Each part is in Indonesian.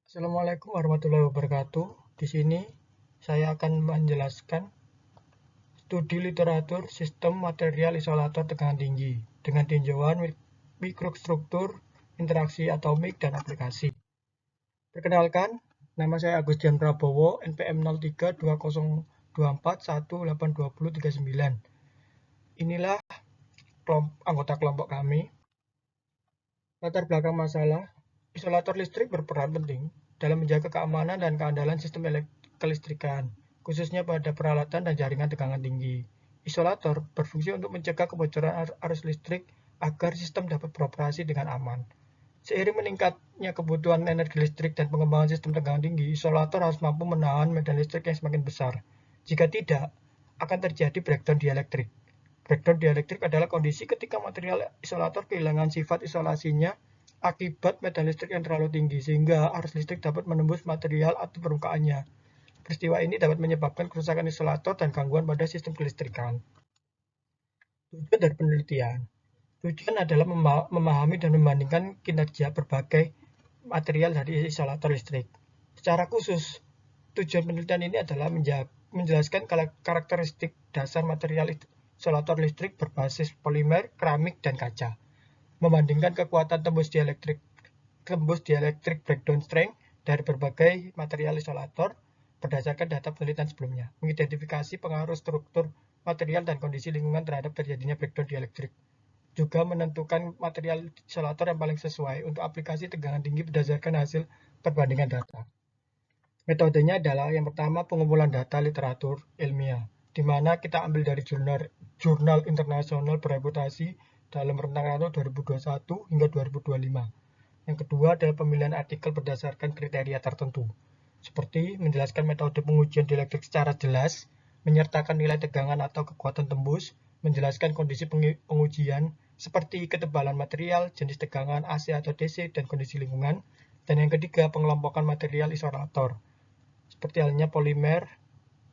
Assalamualaikum warahmatullahi wabarakatuh. Di sini saya akan menjelaskan studi literatur sistem material isolator tegangan tinggi dengan tinjauan mikrostruktur, interaksi atomik, dan aplikasi. Perkenalkan, nama saya Agustian Prabowo, NPM 032024182039. Inilah anggota kelompok kami. Latar belakang masalah, isolator listrik berperan penting dalam menjaga keamanan dan keandalan sistem kelistrikan, khususnya pada peralatan dan jaringan tegangan tinggi. Isolator berfungsi untuk mencegah kebocoran arus listrik agar sistem dapat beroperasi dengan aman. Seiring meningkatnya kebutuhan energi listrik dan pengembangan sistem tegangan tinggi, isolator harus mampu menahan medan listrik yang semakin besar. Jika tidak, akan terjadi breakdown dielektrik. Breakdown dielektrik adalah kondisi ketika material isolator kehilangan sifat isolasinya akibat medan listrik yang terlalu tinggi, sehingga arus listrik dapat menembus material atau permukaannya. Peristiwa ini dapat menyebabkan kerusakan isolator dan gangguan pada sistem kelistrikan. Tujuan dari penelitian. Tujuan adalah memahami dan membandingkan kinerja berbagai material dari isolator listrik. Secara khusus, tujuan penelitian ini adalah menjelaskan karakteristik dasar material isolator listrik berbasis polimer, keramik, dan kaca. Membandingkan kekuatan tembus dieelektrik breakdown strength dari berbagai material isolator berdasarkan data penelitian sebelumnya. Mengidentifikasi pengaruh struktur material dan kondisi lingkungan terhadap terjadinya breakdown dielektrik. Juga menentukan material isolator yang paling sesuai untuk aplikasi tegangan tinggi berdasarkan hasil perbandingan data. Metodenya adalah yang pertama pengumpulan data literatur ilmiah, di mana kita ambil dari jurnal internasional bereputasi dalam rentang waktu 2021 hingga 2025. Yang kedua adalah pemilihan artikel berdasarkan kriteria tertentu, seperti menjelaskan metode pengujian dielektrik secara jelas, menyertakan nilai tegangan atau kekuatan tembus, menjelaskan kondisi pengujian seperti ketebalan material, jenis tegangan AC atau DC, dan kondisi lingkungan. Dan yang ketiga, pengelompokan material isolator, seperti halnya polimer,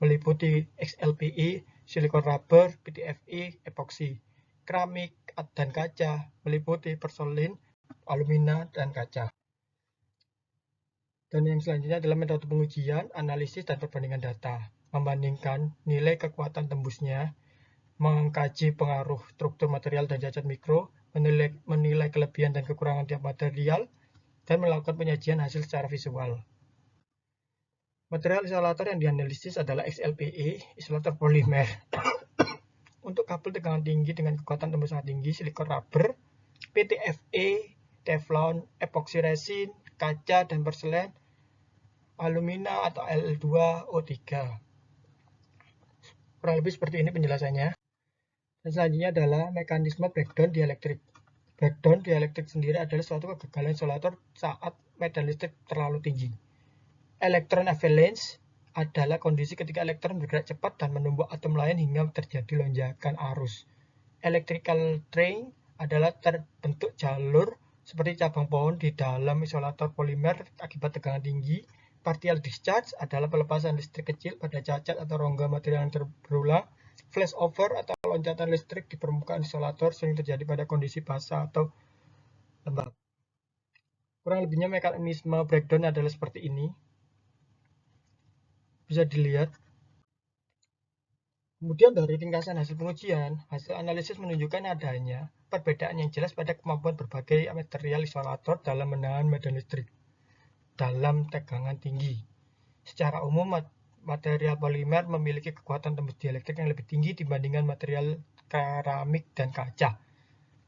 meliputi XLPE, silikon rubber, PTFE, epoksi, keramik, dan kaca, meliputi porselin, alumina, dan kaca. Dan yang selanjutnya adalah metode pengujian, analisis, dan perbandingan data. Membandingkan nilai kekuatan tembusnya, mengkaji pengaruh struktur material dan cacat mikro, menilai kelebihan dan kekurangan tiap material, dan melakukan penyajian hasil secara visual. Material isolator yang dianalisis adalah XLPE, isolator polimer. Untuk kabel tegangan tinggi dengan kekuatan tembus sangat tinggi, silikon rubber, PTFE, Teflon, epoksi resin, kaca, dan porselen, alumina atau Al2O3. Kurang lebih seperti ini penjelasannya. Dan selanjutnya adalah mekanisme breakdown dielektrik. Breakdown dielektrik sendiri adalah suatu kegagalan isolator saat medan listrik terlalu tinggi. Elektron avalanche adalah kondisi ketika elektron bergerak cepat dan menumbuk atom lain hingga terjadi lonjakan arus. Electrical train adalah terbentuk jalur seperti cabang pohon di dalam isolator polimer akibat tegangan tinggi. Partial discharge adalah pelepasan listrik kecil pada cacat atau rongga material yang berulang. Flashover atau loncatan listrik di permukaan isolator sering terjadi pada kondisi basah atau lembab. Kurang lebihnya mekanisme breakdown adalah seperti ini. Bisa dilihat. Kemudian dari ringkasan hasil pengujian, hasil analisis menunjukkan adanya perbedaan yang jelas pada kemampuan berbagai material isolator dalam menahan medan listrik dalam tegangan tinggi. Secara umum, material polimer memiliki kekuatan tembus dielektrik yang lebih tinggi dibandingkan material keramik dan kaca.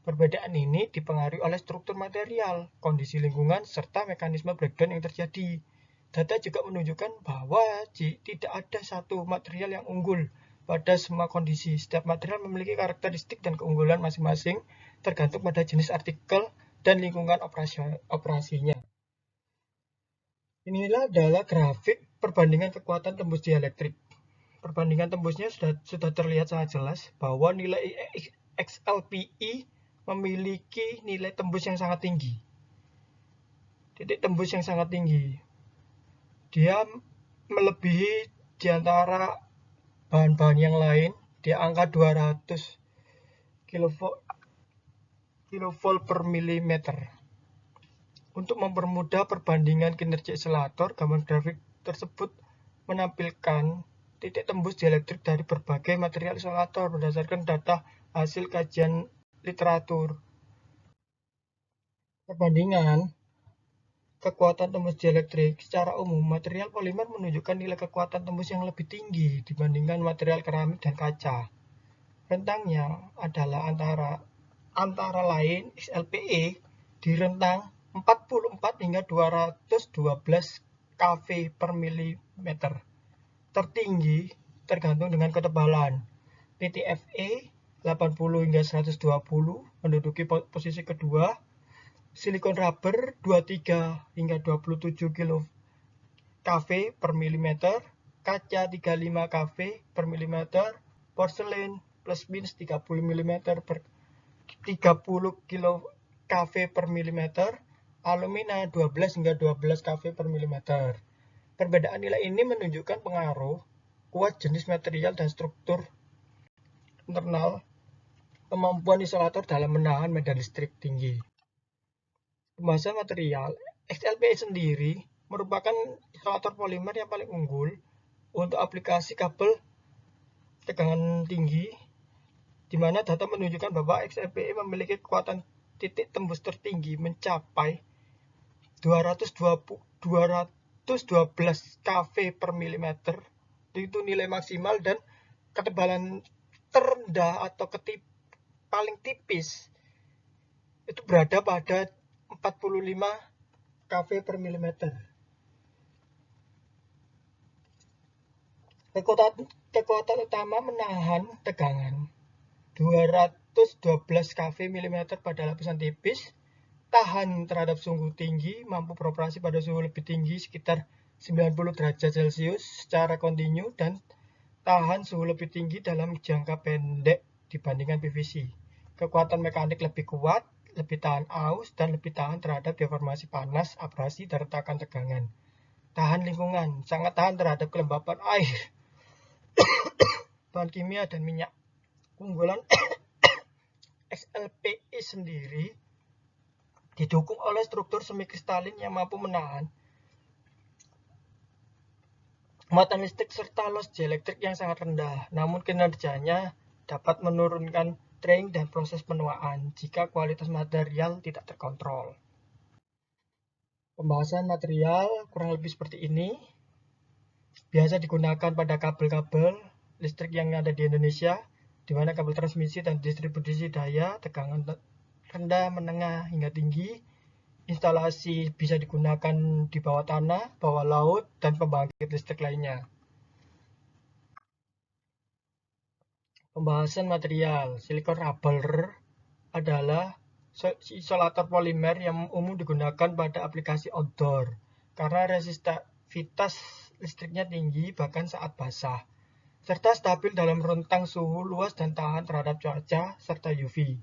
Perbedaan ini dipengaruhi oleh struktur material, kondisi lingkungan, serta mekanisme breakdown yang terjadi. Data juga menunjukkan bahwa tidak ada satu material yang unggul pada semua kondisi. Setiap material memiliki karakteristik dan keunggulan masing-masing tergantung pada jenis artikel dan lingkungan operasinya. Inilah adalah grafik perbandingan kekuatan tembus dielektrik. Perbandingan tembusnya sudah terlihat sangat jelas bahwa nilai XLPE memiliki nilai tembus yang sangat tinggi. Titik tembus yang sangat tinggi. Dia melebihi di antara bahan-bahan yang lain di angka 200 kV per milimeter. Untuk mempermudah perbandingan kinerja isolator, gambar grafik tersebut menampilkan titik tembus dielektrik dari berbagai material isolator berdasarkan data hasil kajian literatur. Perbandingan kekuatan tembus dielektrik. Secara umum, material polimer menunjukkan nilai kekuatan tembus yang lebih tinggi dibandingkan material keramik dan kaca. Rentangnya adalah antara lain XLPE di rentang 44 hingga 212 kV per milimeter. Tertinggi tergantung dengan ketebalan. PTFE 80 hingga 120 menduduki posisi kedua. Silikon rubber 23 hingga 27 kV per milimeter. Kaca 35 kV per milimeter. Porselen plus minus 30 mm per 30 kV per milimeter. Alumina 12 hingga 12 kV per milimeter. Perbedaan nilai ini menunjukkan pengaruh kuat jenis material dan struktur internal kemampuan isolator dalam menahan medan listrik tinggi. Pembahasan material, XLPE sendiri merupakan isolator polimer yang paling unggul untuk aplikasi kabel tegangan tinggi, di mana data menunjukkan bahwa XLPE memiliki kekuatan titik tembus tertinggi mencapai 212 kV per milimeter. Itu nilai maksimal, dan ketebalan terendah atau paling tipis itu berada pada 45 kV per milimeter. Kekuatan utama menahan tegangan 212 kV mm pada lapisan tipis, tahan terhadap suhu tinggi, mampu beroperasi pada suhu lebih tinggi sekitar 90 derajat Celcius secara kontinu, dan tahan suhu lebih tinggi dalam jangka pendek dibandingkan PVC. Kekuatan mekanik lebih kuat, lebih tahan aus, dan lebih tahan terhadap deformasi panas, abrasi, dan retakan tegangan. Tahan lingkungan, sangat tahan terhadap kelembapan air, bahan kimia, dan minyak. Keunggulan XLPE sendiri didukung oleh struktur semikristalin yang mampu menahan muatan listrik serta loss dielektrik yang sangat rendah, namun kinerjanya dapat menurunkan training dan proses penuaan jika kualitas material tidak terkontrol. Pembahasan material kurang lebih seperti ini. Biasa digunakan pada kabel-kabel listrik yang ada di Indonesia, di mana kabel transmisi dan distribusi daya tegangan rendah, menengah, hingga tinggi. Instalasi bisa digunakan di bawah tanah, bawah laut, dan pembangkit listrik lainnya. Pembahasan material. Silikon rubber adalah isolator polimer yang umum digunakan pada aplikasi outdoor karena resistivitas listriknya tinggi bahkan saat basah, serta stabil dalam rentang suhu luas dan tahan terhadap cuaca serta UV.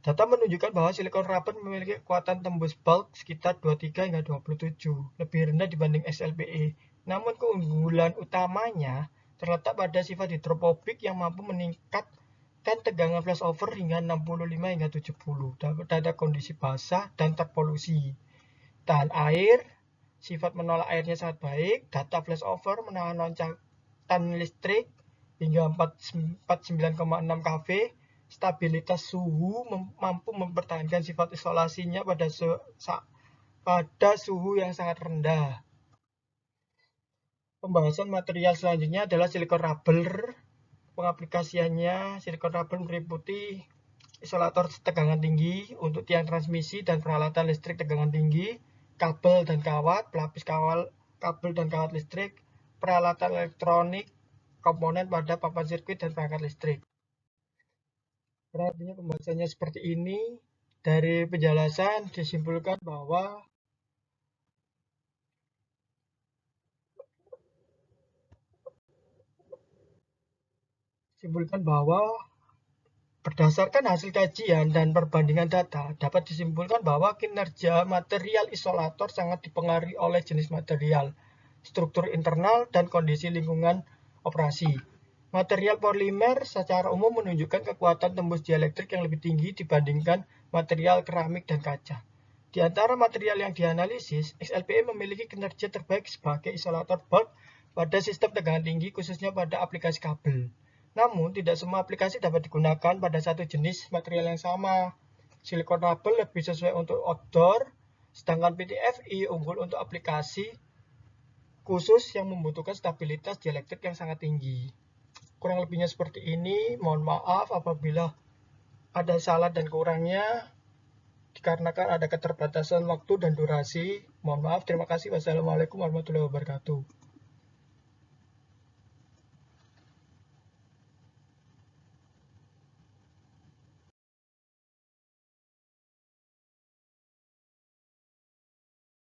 Data menunjukkan bahwa silikon rubber memiliki kekuatan tembus bulk sekitar 23 hingga 27, lebih rendah dibanding XLPE. Namun keunggulan utamanya terletak pada sifat hidrofobik yang mampu meningkatkan tegangan flashover hingga 65 hingga 70 pada kondisi basah dan terpolusi. Tahan air, sifat menolak airnya sangat baik. Data flashover menahan loncatan listrik hingga 49,6 kV. Stabilitas suhu mampu mempertahankan sifat isolasinya pada suhu yang sangat rendah. Pembahasan material selanjutnya adalah silikon rubber. Pengaplikasiannya, silikon rubber meliputi isolator tegangan tinggi untuk tiang transmisi dan peralatan listrik tegangan tinggi, kabel dan kawat, pelapis kabel dan kawat listrik, peralatan elektronik, komponen pada papan sirkuit, dan perangkat listrik. Artinya pembahasannya seperti ini. Dari penjelasan disimpulkan bahwa berdasarkan hasil kajian dan perbandingan data, dapat disimpulkan bahwa kinerja material isolator sangat dipengaruhi oleh jenis material, struktur internal, dan kondisi lingkungan operasi. Material polimer secara umum menunjukkan kekuatan tembus dielektrik yang lebih tinggi dibandingkan material keramik dan kaca. Di antara material yang dianalisis, XLPE memiliki kinerja terbaik sebagai isolator bulk pada sistem tegangan tinggi, khususnya pada aplikasi kabel. Namun, tidak semua aplikasi dapat digunakan pada satu jenis material yang sama. Silikon rubber lebih sesuai untuk outdoor, sedangkan PTFE unggul untuk aplikasi khusus yang membutuhkan stabilitas dielektrik yang sangat tinggi. Kurang lebihnya seperti ini. Mohon maaf apabila ada salah dan kurangnya, dikarenakan ada keterbatasan waktu dan durasi. Mohon maaf. Terima kasih. Wassalamualaikum warahmatullahi wabarakatuh.